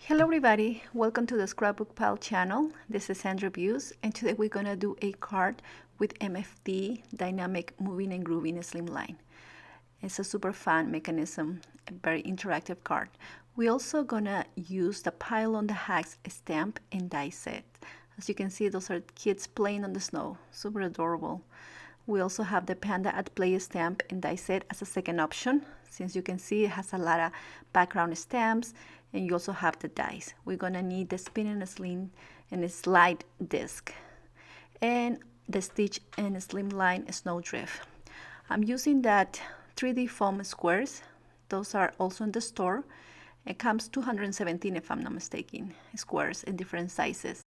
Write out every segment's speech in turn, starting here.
Hello everybody, welcome to the Scrapbook Pal channel. This is Sandra Beus and today we're gonna do a card with MFT Dynamic Movin Groovin Slimline. It's a super fun mechanism, a very interactive card. We're also gonna use the Pile on the Hacks stamp and die set. As you can see, those are kids playing on the snow, super adorable. We also have the Panda at Play stamp and die set as a second option. Since you can see it has a lot of background stamps, and you also have the dies. We're gonna need the spin and a sling and a slide disc and the stitch and slimline snowdrift. I'm using that 3D foam squares. Those are also in the store. It comes 217 if I'm not mistaken, squares in different sizes.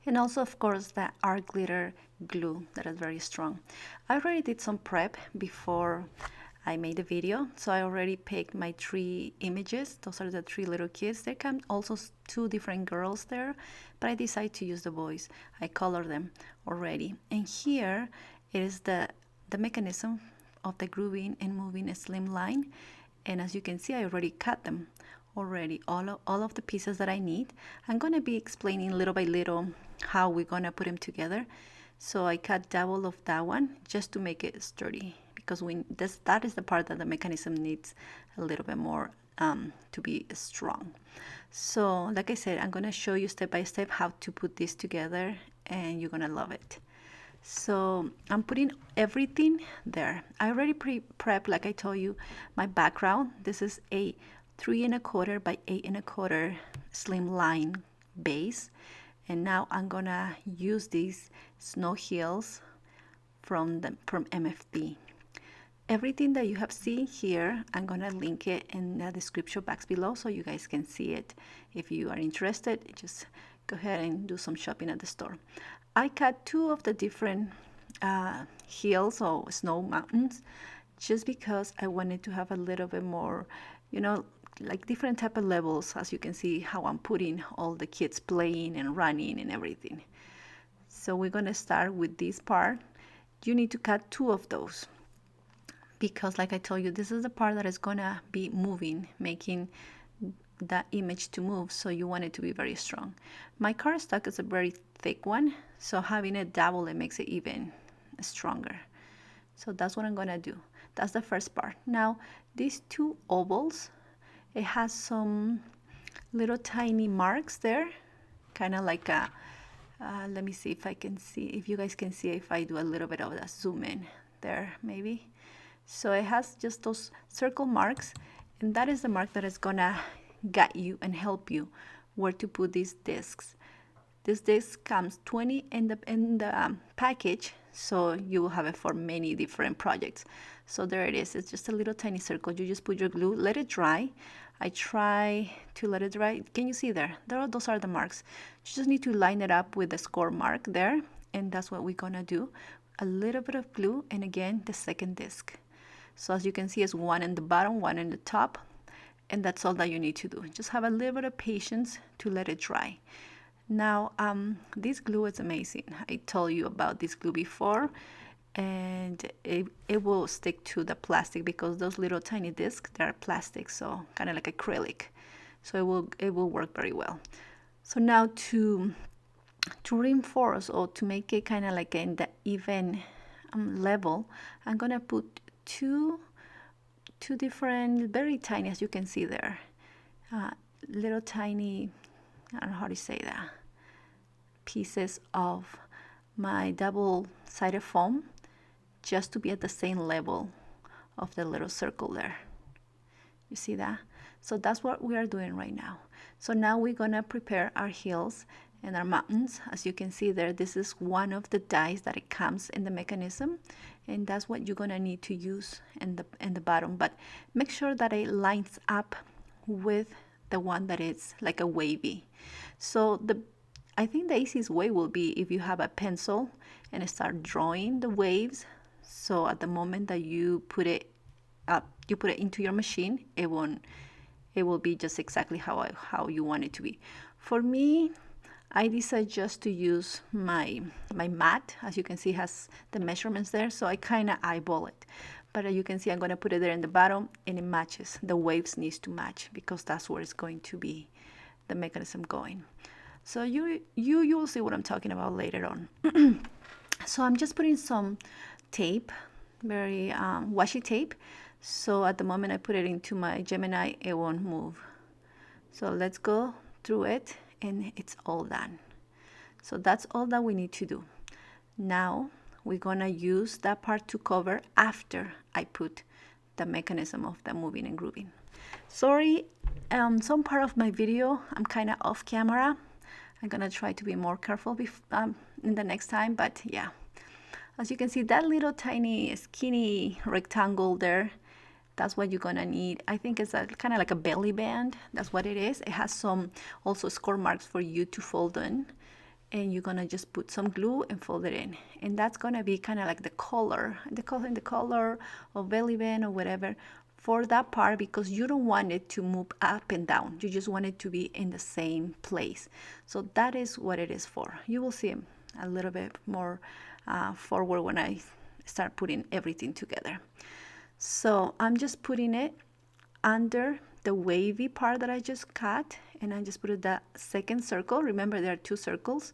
And also, of course, the art glitter glue that is very strong. I already did some prep before I made the video, so I already picked my 3 images. Those are the 3 little kids. There come also 2 different girls there, but I decided to use the boys. I colored them already. And here is the mechanism of the grooving and moving slimline. And as you can see, I already cut them already, all of the pieces that I need. I'm going to be explaining little by little how we're going to put them together. So I cut double of that one just to make it sturdy, because that is the part that the mechanism needs a little bit more to be strong. So like I said, I'm going to show you step by step how to put this together, and you're going to love it. So I'm putting everything there. I already prepped, like I told you, my background. This is a 3 1/4 by 8 1/4 slimline base, and now I'm gonna use these snow heels from MFT. Everything that you have seen here, I'm gonna link it in the description box below so you guys can see it. If you are interested, just go ahead and do some shopping at the store. I cut 2 of the different hills or snow mountains just because I wanted to have a little bit more, like different type of levels. As you can see how I'm putting all the kids playing and running and everything. So we're gonna start with this part. You need to cut 2 of those, because like I told you, this is the part that is gonna be moving, making that image to move, so you want it to be very strong. My cardstock is a very thick one, so having it double, it makes it even stronger. So that's what I'm gonna do. That's the first part. Now these 2 ovals, it has some little tiny marks there, kind of like a let me see if I can see, if you guys can see, if I do a little bit of a zoom in there maybe. So it has just those circle marks, and that is the mark that is gonna guide you and help you where to put these discs. This disc comes 20 in the package, so you will have it for many different projects. So there it is. It's just a little tiny circle. You just put your glue, let it dry. I try to let it dry. Can you see there? Those are the marks. You just need to line it up with the score mark there, and that's what we're gonna do. A little bit of glue, and again the second disc. So as you can see, it's 1 in the bottom, 1 in the top, and that's all that you need to do. Just have a little bit of patience to let it dry. Now this glue is amazing. I told you about this glue before, and it will stick to the plastic, because those little tiny discs, they're plastic, so kind of like acrylic, so it will work very well. So now to reinforce, or to make it kind of like in the even level, I'm gonna put two different, very tiny, as you can see there, little tiny, I don't know how to say that, pieces of my double-sided foam, just to be at the same level of the little circle there. You see that? So that's what we are doing right now. So now we're gonna prepare our heels and our mountains. As you can see there, this is one of the dies that it comes in the mechanism, and that's what you're gonna need to use in the bottom. But make sure that it lines up with the one that is like a wavy. So I think the easiest way will be if you have a pencil and start drawing the waves. So at the moment that you put it up, you put it into your machine, it will be just exactly how you want it to be. For me, I decided just to use my mat. As you can see, it has the measurements there, so I kind of eyeball it. But you can see I'm going to put it there in the bottom, and it matches. The waves needs to match, because that's where it's going to be the mechanism going. So you'll see what I'm talking about later on. So I'm just putting some tape, very washi tape. So at the moment I put it into my Gemini, it won't move. So let's go through it, and it's all done. So that's all that we need to do. Now we're gonna use that part to cover after I put the mechanism of the moving and grooving. Sorry, some part of my video I'm kind of off camera. I'm gonna try to be more careful in the next time, but yeah. As you can see, that little tiny skinny rectangle there, that's what you're gonna need. I think it's kind of like a belly band. That's what it is. It has some also score marks for you to fold in, and you're gonna just put some glue and fold it in. And that's gonna be kind of like the color of belly band or whatever for that part, because you don't want it to move up and down. You just want it to be in the same place. So that is what it is for. You will see a little bit more forward when I start putting everything together. So I'm just putting it under the wavy part that I just cut, and I just put it that second circle. Remember, there are two circles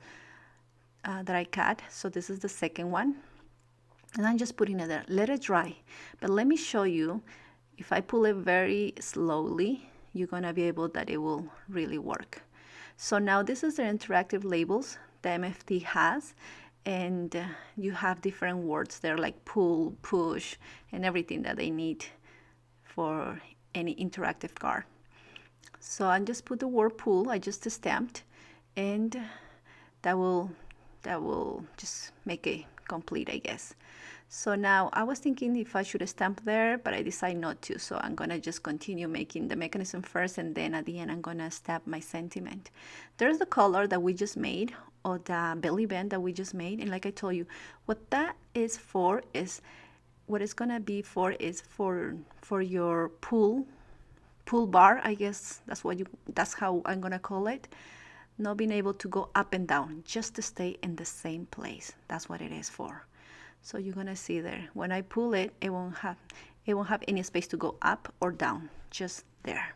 that I cut, so this is the second one, and I'm just putting it there. Let it dry, but let me show you. If I pull it very slowly, you're gonna be able that it will really work. So now this is the interactive labels the MFT has, and you have different words there like pull, push, and everything that they need for any interactive card. So I just put the word pull, I just stamped, and that will just make it complete, I guess. So now I was thinking if I should stamp there, but I decided not to. So I'm gonna just continue making the mechanism first, and then at the end I'm gonna stamp my sentiment. There's the color that we just made, or the belly band that we just made, and like I told you, what that is for is what it's gonna be for is for your pull bar, I guess that's how I'm gonna call it. Not being able to go up and down, just to stay in the same place. That's what it is for. So you're gonna see there, when I pull it, it won't have any space to go up or down, just there.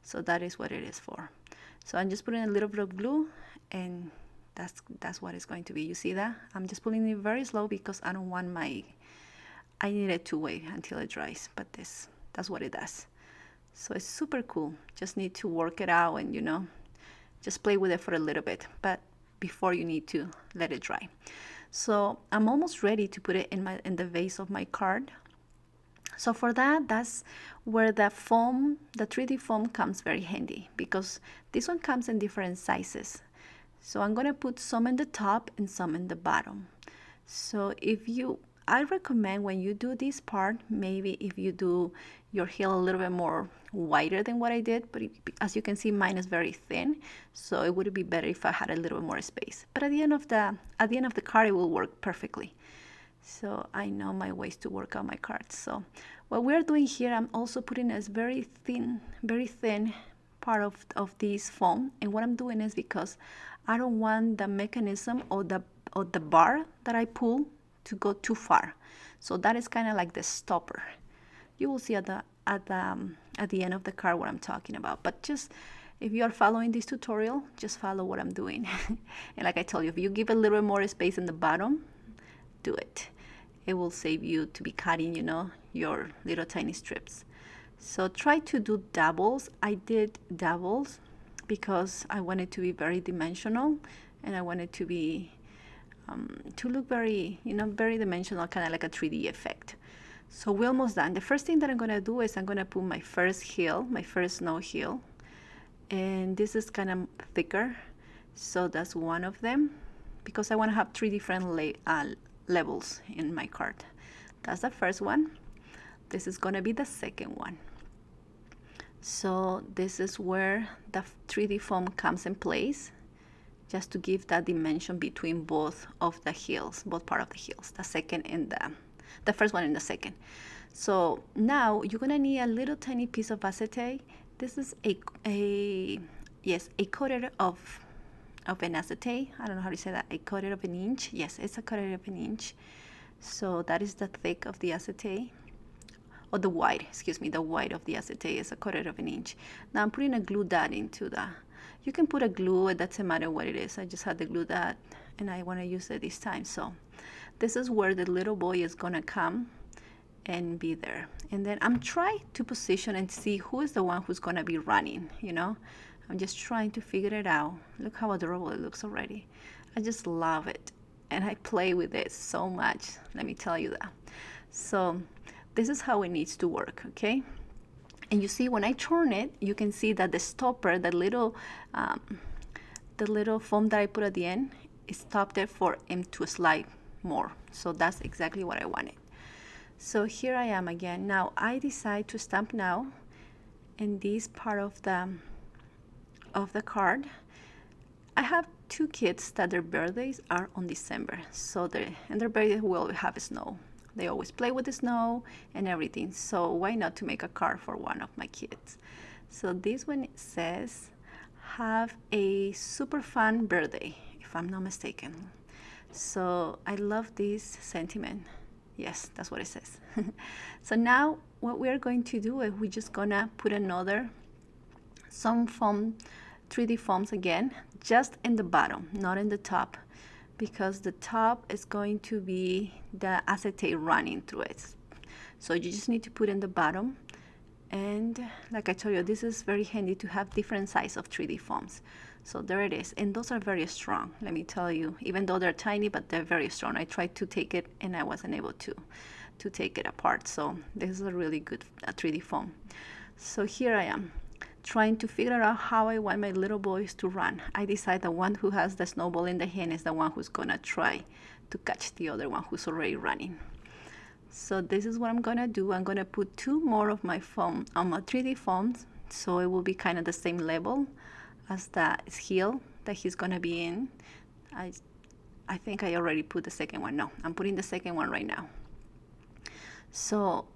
So that is what it is for. So I'm just putting a little bit of glue, and that's what it's going to be. You see that? I'm just pulling it very slow because I don't want I need it to wait until it dries, but that's what it does. So it's super cool. Just need to work it out, and just play with it for a little bit, but before you need to let it dry. So I'm almost ready to put it in the base of my card. So for that's where the 3D foam comes very handy, because this one comes in different sizes. So I'm gonna put some in the top and some in the bottom. So I recommend when you do this part, maybe if you do your heel a little bit more wider than what I did, but as you can see, mine is very thin, so it would be better if I had a little bit more space. But at the end of the card, it will work perfectly. So I know my ways to work on my cards. So what we're doing here, I'm also putting a very thin part of this foam, and what I'm doing is because I don't want the mechanism or the bar that I pull to go too far. So that is kind of like the stopper. You will see at the end of the card what I'm talking about. But just if you are following this tutorial, just follow what I'm doing. And like I told you, if you give a little bit more space in the bottom, do it. It will save you to be cutting, your little tiny strips. So try to do doubles. I did doubles because I wanted to be very dimensional, and I wanted to be to look very, very dimensional, kind of like a 3D effect. So we're almost done. The first thing that I'm gonna do is I'm gonna put my first snow heel, and this is kind of thicker, so that's one of them, because I want to have 3 different levels in my card. That's the first one. This is gonna be the second one. So this is where the 3D foam comes in place, just to give that dimension between both of the heels, both part of the heels, the second and the first one and the second. So now you're gonna need a little tiny piece of acetate. This is a quarter of an acetate. I don't know how to say that. A quarter of an inch. Yes, it's a quarter of an inch. So that is the thick of the acetate, or the wide. Excuse me, the wide of the acetate is a quarter of an inch. Now I'm putting a glue dot into You can put a glue, it doesn't matter what it is. I just had the glue that, and I want to use it this time. So this is where the little boy is gonna come and be there. And then I'm trying to position and see who is the one who's gonna be running, you know. I'm just trying to figure it out. Look how adorable it looks already. I just love it. And I play with it so much, let me tell you that. So this is how it needs to work, okay? And you see when I turn it, you can see that the stopper, the little foam that I put at the end, is stopped there for him to slide more. So that's exactly what I wanted. So here I am again. Now I decide to stamp now in this part of the card. I have 2 kids that their birthdays are on December, so their birthday will have snow. They always play with the snow and everything, so why not to make a card for one of my kids? So this one says, have a super fun birthday, if I'm not mistaken. So I love this sentiment. Yes, that's what it says. So now what we're going to do is we're just gonna put some foam, 3D foams again, just in the bottom, not in the top, because the top is going to be the acetate running through it. So you just need to put in the bottom. And like I told you, this is very handy to have different size of 3D foams. So there it is, and those are very strong, let me tell you, even though they're tiny, but they're very strong. I tried to take it and I wasn't able to take it apart. So this is a really good 3D foam. So here I am, trying to figure out how I want my little boys to run. I decide the one who has the snowball in the hand is the one who's gonna try to catch the other one who's already running. So this is what I'm gonna do. I'm gonna put 2 more of my foam on my 3D foams, so it will be kind of the same level as the heel that he's gonna be in. I think I already put the second one. No, I'm putting the second one right now. So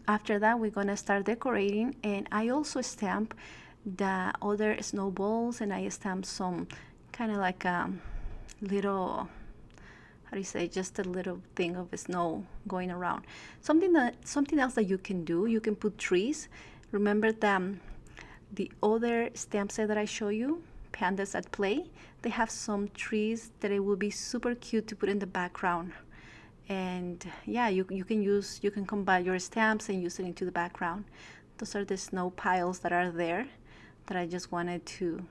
after that, we're gonna start decorating, and I also stamp the other snowballs, and I stamp some kind of like a little, how do you say, just a little thing of snow going around. Something else that you can do, you can put trees. Remember the other stamp set that I show you, Pandas at Play? They have some trees that it will be super cute to put in the background. And yeah, you can combine your stamps and use it into the background. Those are the snow piles that are there that I just wanted to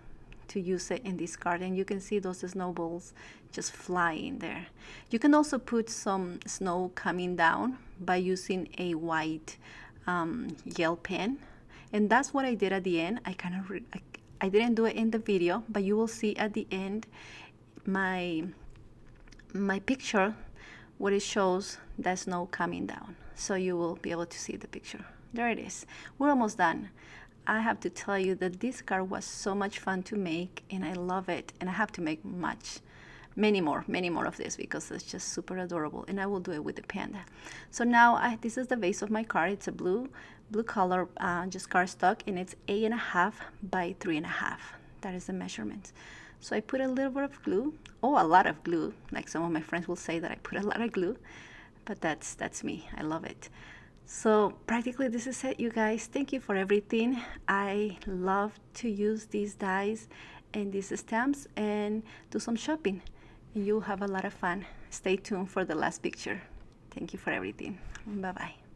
use it in this card. And you can see those snowballs just flying there. You can also put some snow coming down by using a white gel pen. And that's what I did at the end. I didn't do it in the video, but you will see at the end my picture where it shows the snow coming down. So you will be able to see the picture. There it is. We're almost done. I have to tell you that this card was so much fun to make, and I love it. And I have to make many more of this because it's just super adorable. And I will do it with the panda. So now this is the base of my card. It's a blue color, just cardstock, and it's 8.5 by 3.5. That is the measurement. So I put a little bit of glue, a lot of glue. Like some of my friends will say that I put a lot of glue, but that's me. I love it. So practically this is it, you guys. Thank you for everything. I love to use these dies and these stamps and do some shopping. And you'll have a lot of fun. Stay tuned for the last picture. Thank you for everything. Bye-bye.